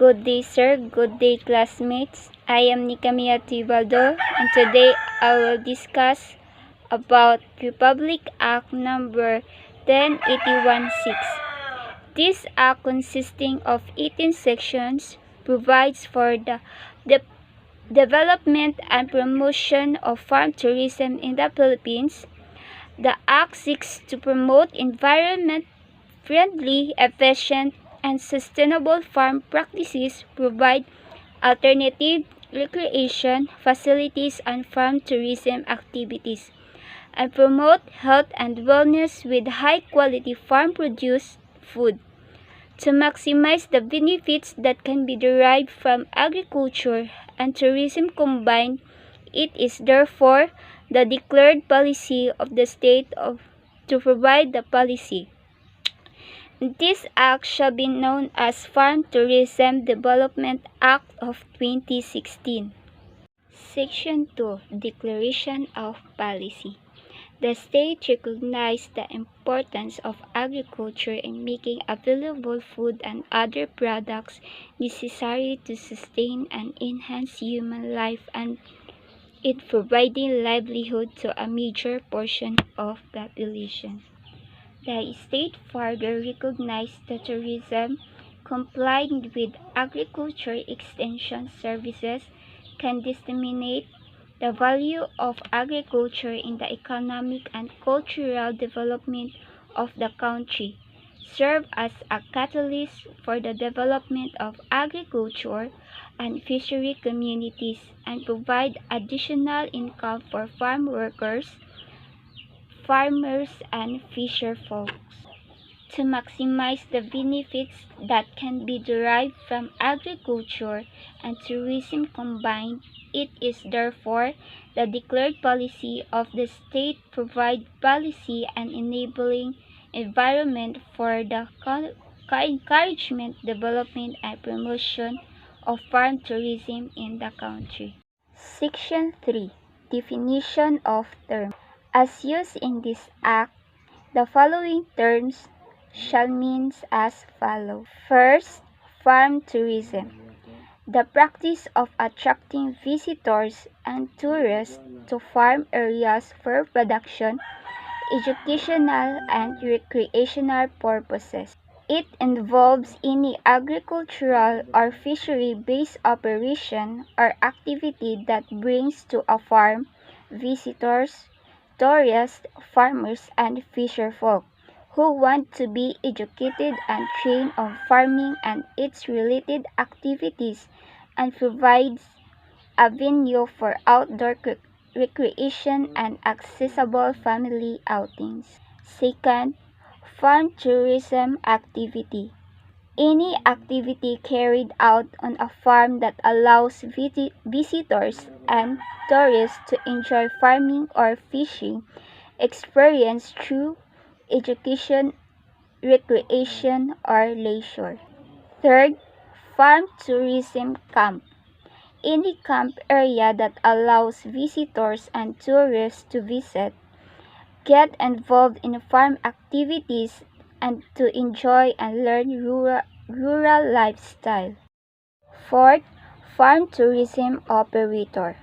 Good day, sir. Good day, classmates. I am Nikka Mea Baldo, and today I will discuss about Republic Act number 10816. This act, consisting of 18 sections, provides for the development and promotion of farm tourism in the Philippines. The act seeks to promote environment-friendly, efficient, and sustainable farm practices, provide alternative recreation facilities and farm tourism activities, and promote health and wellness with high-quality farm-produced food. To maximize the benefits that can be derived from agriculture and tourism combined, it is therefore the declared policy of the state to provide the policy. This act shall be known as Farm Tourism Development Act of 2016. Section 2. Declaration of Policy. The state recognizes the importance of agriculture in making available food and other products necessary to sustain and enhance human life and in providing livelihood to a major portion of the population. The state further recognizes that tourism, complying with agriculture extension services, can disseminate the value of agriculture in the economic and cultural development of the country, serve as a catalyst for the development of agriculture and fishery communities, and provide additional income for farm workers, farmers, and fisherfolk. To maximize the benefits that can be derived from agriculture and tourism combined, it is therefore the declared policy of the state to provide policy and enabling environment for the encouragement, development, and promotion of farm tourism in the country. Section 3. Definition of term. As used in this act, the following terms shall mean as follows. First, farm tourism. The practice of attracting visitors and tourists to farm areas for production, educational, and recreational purposes. It involves any agricultural or fishery-based operation or activity that brings to a farm visitors, tourists, farmers, and fisherfolk who want to be educated and trained on farming and its related activities, and provides a venue for outdoor recreation and accessible family outings. Second, farm tourism activity. Any activity carried out on a farm that allows visitors and tourists to enjoy farming or fishing experience through education, recreation, or leisure. Third, farm tourism camp. Any camp area that allows visitors and tourists to visit, get involved in farm activities, and to enjoy and learn rural lifestyle. Fourth, farm tourism operator.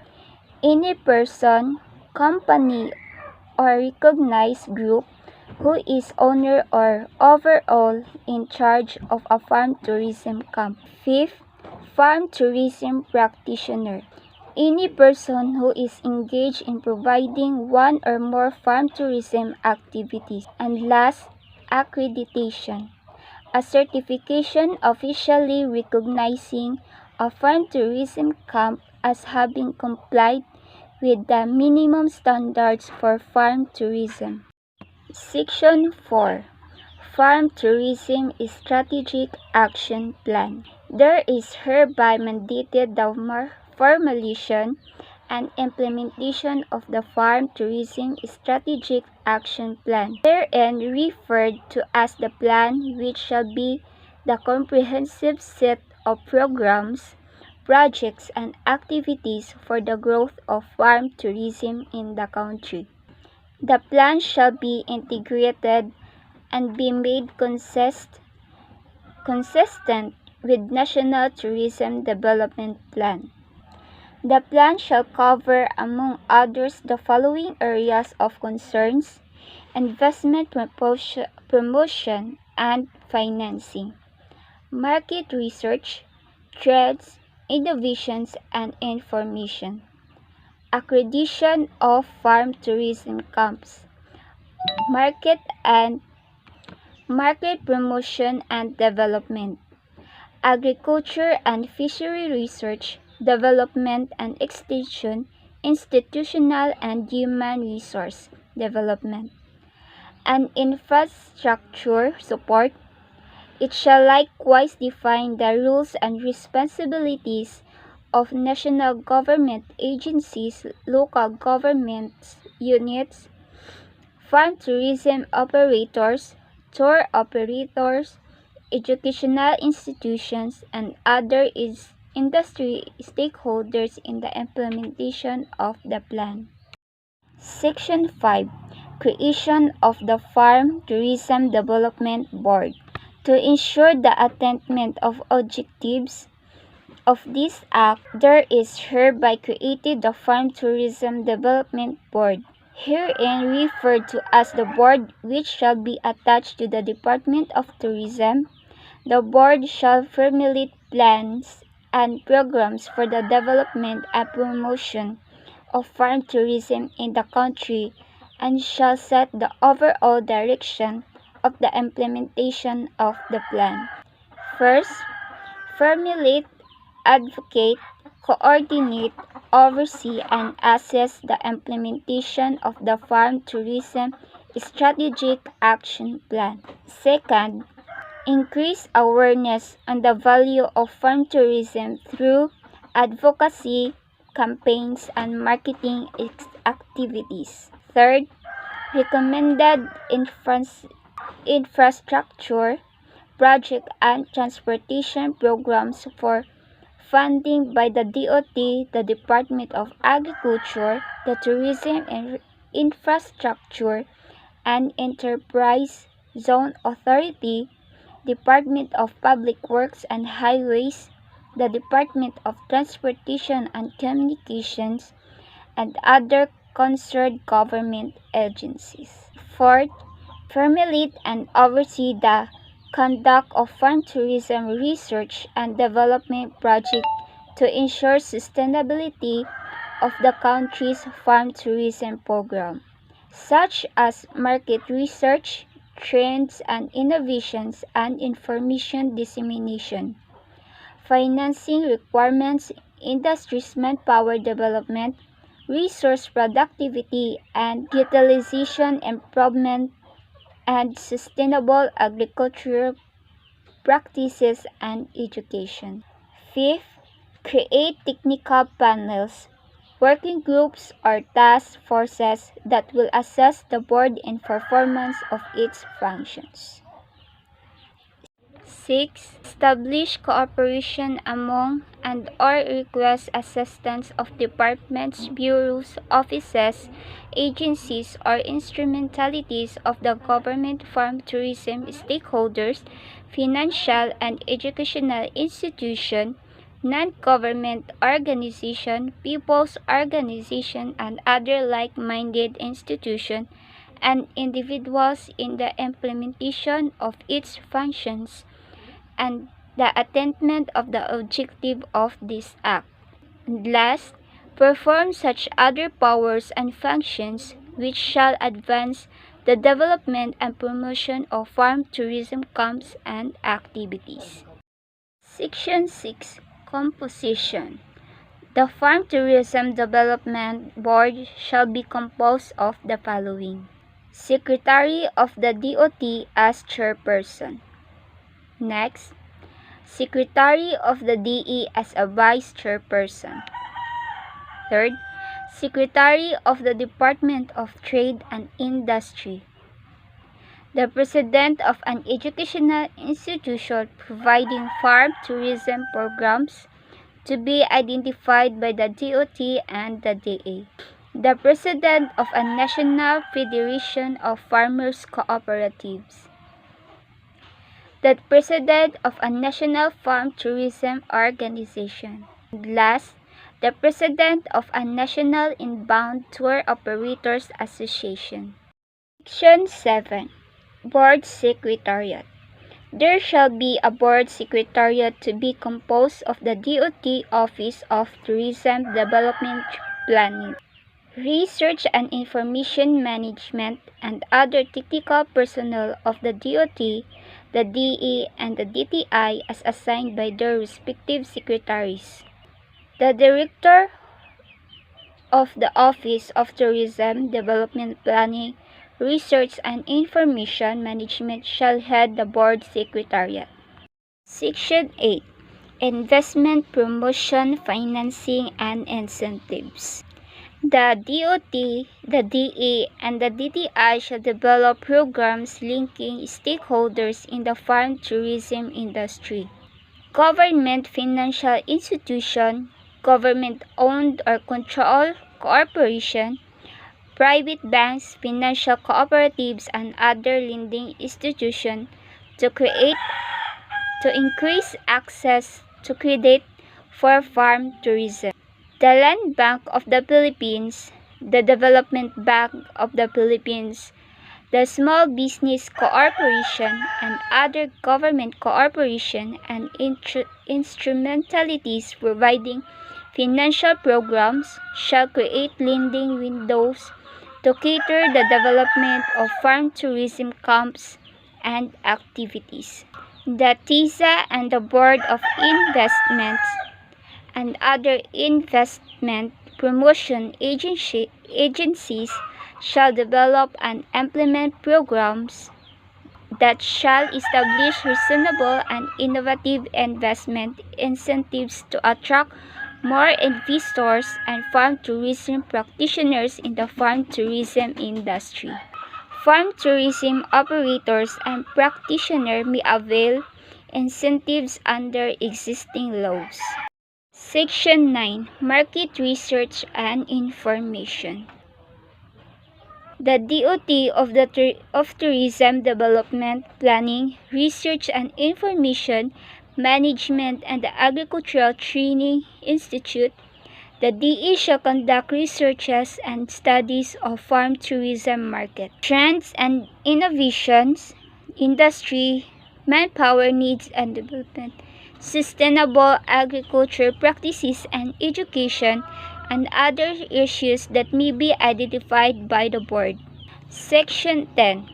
Any person, company, or recognized group who is owner or overall in charge of a farm tourism camp. Fifth, farm tourism practitioner. Any person who is engaged in providing one or more farm tourism activities. And last, accreditation. A certification officially recognizing a farm tourism camp as having complied with the minimum standards for farm tourism. Section 4. Farm Tourism Strategic Action Plan. There is hereby mandated the formulation and implementation of the Farm Tourism Strategic Action Plan, therein referred to as the plan, which shall be the comprehensive set of programs, projects, and activities for the growth of farm tourism in the country. The plan shall be integrated and be made consistent with National Tourism Development Plan. The plan shall cover, among others, the following areas of concerns: investment promotion and financing, market research, trends, innovations, and information, accreditation of farm tourism camps, market and market promotion and development, agriculture and fishery research, development and extension, institutional and human resource development, and infrastructure support. It shall likewise define the rules and responsibilities of national government agencies, local government units, farm tourism operators, tour operators, educational institutions, and other industry stakeholders in the implementation of the plan. Section 5. Creation of the Farm Tourism Development Board. To ensure the attainment of objectives of this Act, there is hereby created the Farm Tourism Development Board, herein referred to as the Board, which shall be attached to the Department of Tourism. The Board shall formulate plans and programs for the development and promotion of farm tourism in the country and shall set the overall direction of the implementation of the plan. First, formulate, advocate, coordinate, oversee, and assess the implementation of the Farm Tourism Strategic Action Plan. Second, increase awareness on the value of farm tourism through advocacy, campaigns, and marketing activities. Third, recommended infrastructure project and transportation programs for funding by the DOT, the Department of Agriculture, the Tourism and Infrastructure and Enterprise Zone Authority, Department of Public Works and Highways, the Department of Transportation and Communications, and other concerned government agencies. Fourth, formulate and oversee the conduct of farm tourism research and development projects to ensure sustainability of the country's farm tourism program, such as market research, trends and innovations, and information dissemination, financing requirements, industry's manpower development, resource productivity and utilization improvement, and sustainable agricultural practices and education. Fifth, create technical panels, working groups or task forces that will assess the board and performance of its functions. 6. Establish cooperation among and/or request assistance of departments, bureaus, offices, agencies, or instrumentalities of the government, farm tourism stakeholders, financial and educational institution, non-government organization, people's organization, and other like-minded institutions and individuals in the implementation of its functions and the attainment of the objective of this Act. And last, perform such other powers and functions which shall advance the development and promotion of farm tourism camps and activities. Section 6. Composition. The Farm Tourism Development Board shall be composed of the following: Secretary of the DOT as chairperson. Next, Secretary of the DE as a vice chairperson. Third, Secretary of the Department of Trade and Industry. The President of an educational institution providing farm tourism programs to be identified by the DOT and the DA. The President of a National Federation of Farmers Cooperatives. the president of a national farm tourism organization. And last, the president of a national inbound tour operators association. Section 7. Board Secretariat. There shall be a board secretariat to be composed of the DOT Office of Tourism Development Planning, Research and Information Management, and other technical personnel of the DOT, the DE, and the DTI as assigned by their respective secretaries. The Director of the Office of Tourism Development Planning, Research and Information Management shall head the Board Secretariat. Section 8. Investment Promotion, Financing, and Incentives. The DOT, the DE, and the DTI shall develop programs linking stakeholders in the farm tourism industry. Government financial institution, government-owned or controlled corporation, private banks, financial cooperatives, and other lending institutions to increase access to credit for farm tourism. The Land Bank of the Philippines, the Development Bank of the Philippines, the Small Business Corporation, and other government corporation and instrumentalities providing financial programs shall create lending windows to cater the development of farm tourism camps and activities. The TISA and the Board of Investments and other investment promotion agencies shall develop and implement programs that shall establish reasonable and innovative investment incentives to attract more investors and farm tourism practitioners in the farm tourism industry. Farm tourism operators and practitioners may avail incentives under existing laws. Section 9. Market Research and Information. The DOT of Tourism Development Planning, Research and Information Management, and the Agricultural Training Institute, the DE shall conduct researches and studies of farm tourism market, trends and innovations, industry, manpower needs and development, sustainable agriculture practices and education, and other issues that may be identified by the board. Section 10.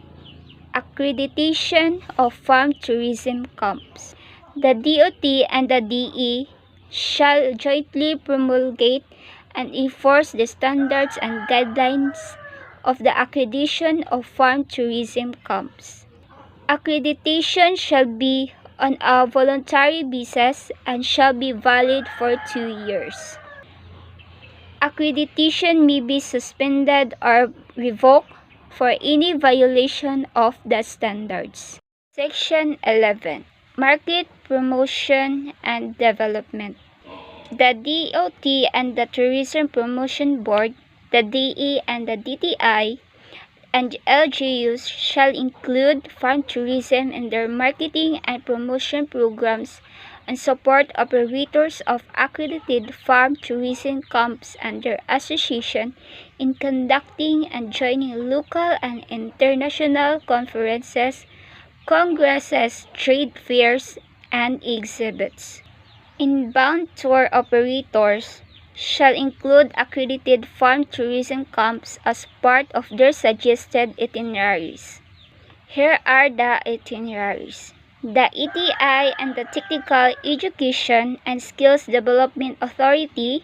Accreditation of farm tourism camps. The DOT and the DE shall jointly promulgate and enforce the standards and guidelines of the accreditation of farm tourism camps. Accreditation shall be on a voluntary basis and shall be valid for 2 years. Accreditation may be suspended or revoked for any violation of the standards. Section 11. Market Promotion and Development. The DOT and the Tourism Promotion Board, the DE and the DTI, and LGUs shall include farm tourism in their marketing and promotion programs and support operators of accredited farm tourism camps and their association in conducting and joining local and international conferences, congresses, trade fairs, and exhibits. Inbound tour operators shall include accredited farm tourism camps as part of their suggested itineraries. Here are the itineraries. The ETI and the Technical Education and Skills Development Authority,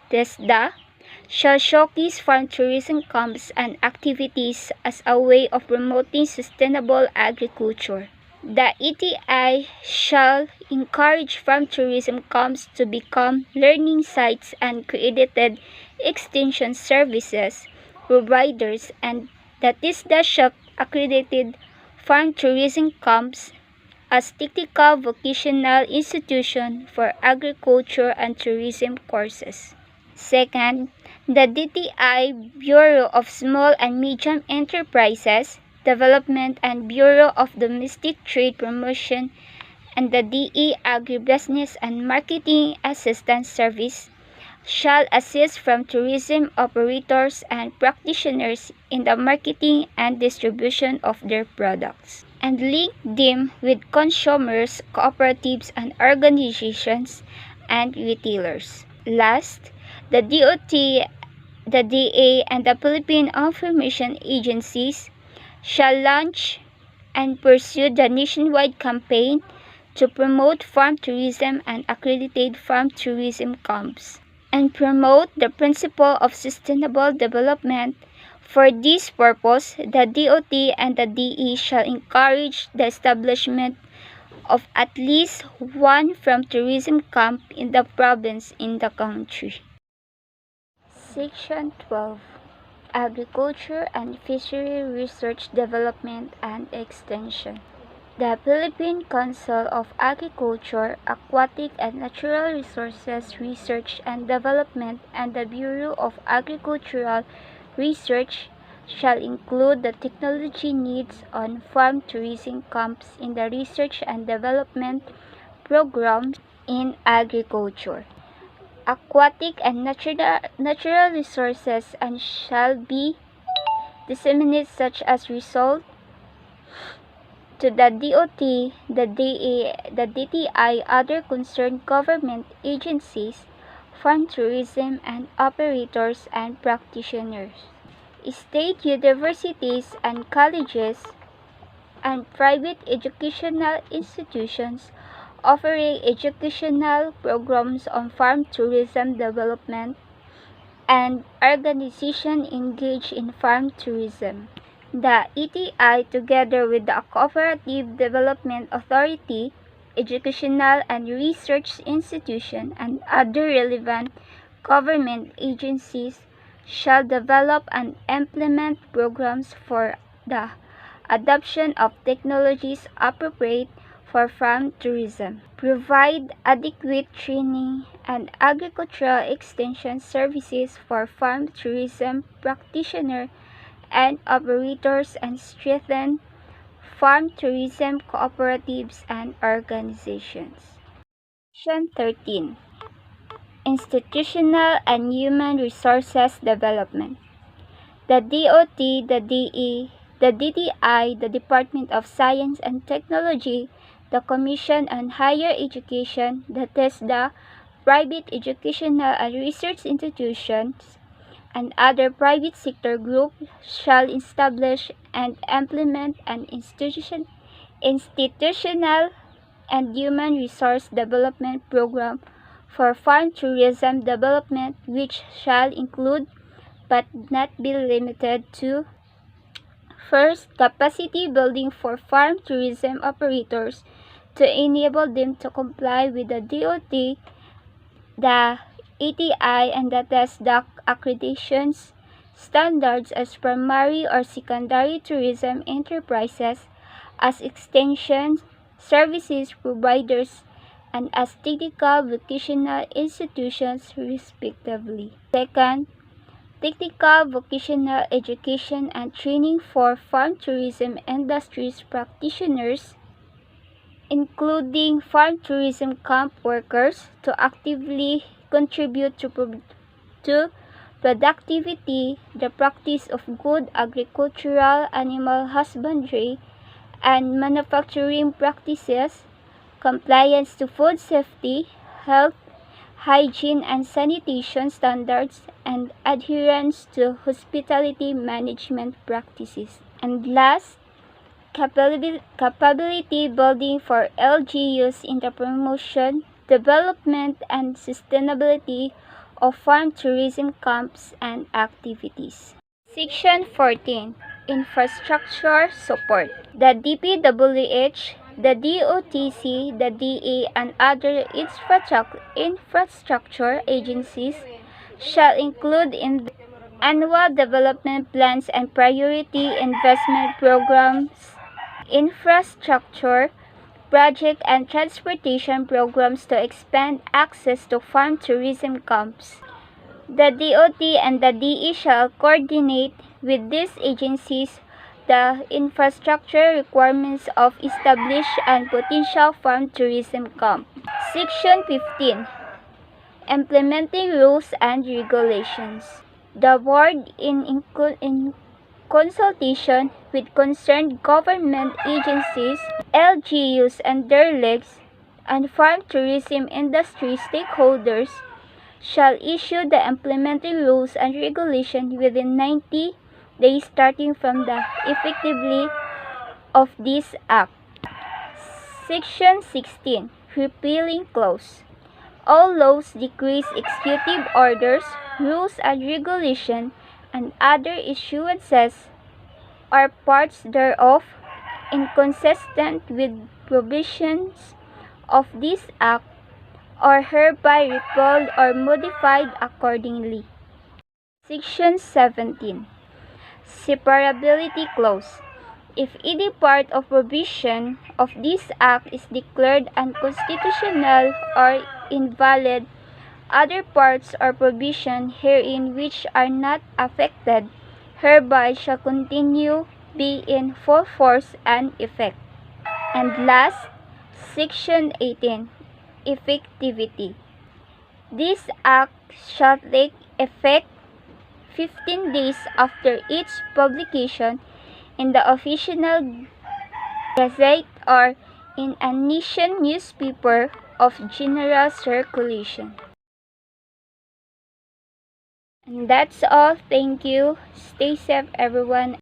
TESDA, shall showcase farm tourism camps and activities as a way of promoting sustainable agriculture. The ETI shall encourage farm tourism camps to become learning sites and accredited extension services providers, and the TESDA shall accredited farm tourism camps as technical vocational institution for agriculture and tourism courses. Second, the DTI Bureau of Small and Medium Enterprises, Development and Bureau of Domestic Trade Promotion and the DE Agribusiness and Marketing Assistance Service shall assist from tourism operators and practitioners in the marketing and distribution of their products, and link them with consumers, cooperatives and organizations, and retailers. Last, the DOT, the DA, and the Philippine Information Agencies shall launch and pursue the nationwide campaign to promote farm tourism and accredited farm tourism camps, and promote the principle of sustainable development. For this purpose, the DOT and the DE shall encourage the establishment of at least one farm tourism camp in the province in the country. Section 12. Agriculture and Fishery Research Development and Extension. The Philippine Council of Agriculture, Aquatic and Natural Resources Research and Development and the Bureau of Agricultural Research shall include the technology needs on farm tourism camps in the research and development programs in agriculture, aquatic and natural resources, and shall be disseminated such as result to the DOT, the DA, the DTI, other concerned government agencies, farm tourism and operators and practitioners, state universities and colleges, and private educational institutions offering educational programs on farm tourism development, and organizations engaged in farm tourism. The ETI, together with the Cooperative Development Authority, educational and research institutions, and other relevant government agencies, shall develop and implement programs for the adoption of technologies appropriate for farm tourism, provide adequate training and agricultural extension services for farm tourism practitioners and operators, and strengthen farm tourism cooperatives and organizations. Section 13. Institutional and Human Resources Development. The DOT, the DE, the DTI, the Department of Science and Technology, the Commission on Higher Education, the TESDA, private educational and research institutions, and other private sector groups shall establish and implement an institutional and human resource development program for farm tourism development, which shall include but not be limited to: first, capacity building for farm tourism operators to enable them to comply with the DOT, the ETI, and the TESDA accreditations standards as primary or secondary tourism enterprises, as extension services providers, and as technical vocational institutions respectively. Second, technical vocational education and training for farm tourism industries practitioners, including farm tourism camp workers, to actively contribute to productivity, the practice of good agricultural, animal husbandry, and manufacturing practices, compliance to food safety, health, hygiene and sanitation standards, and adherence to hospitality management practices. And last, capability building for LGUs in the promotion, development, and sustainability of farm tourism camps and activities. Section 14. Infrastructure support. The DPWH, the DOTC, the DA, and other infrastructure agencies shall include in the annual development plans and priority investment programs, infrastructure, project and transportation programs to expand access to farm tourism camps. The DOT and the DE shall coordinate with these agencies the infrastructure requirements of established and potential farm tourism camp. Section 15. Implementing rules and regulations. The board, in consultation with concerned government agencies, LGUs and their legs, and farm tourism industry stakeholders, shall issue the implementing rules and regulations within 90 days starting from the effectively of this Act. Section 16. Repealing Clause. All laws, decrees, executive orders, rules and regulations, and other issuances or parts thereof inconsistent with provisions of this Act are hereby repealed or modified accordingly. Section 17. Separability Clause. If any part or provision of this Act is declared unconstitutional or invalid, other parts or provisions herein which are not affected hereby shall continue be in full force and effect. And last, Section 18. Effectivity. This Act shall take effect 15 days after its publication in the official Gazette or in a nation newspaper of general circulation. And that's all. Thank you. Stay safe, everyone.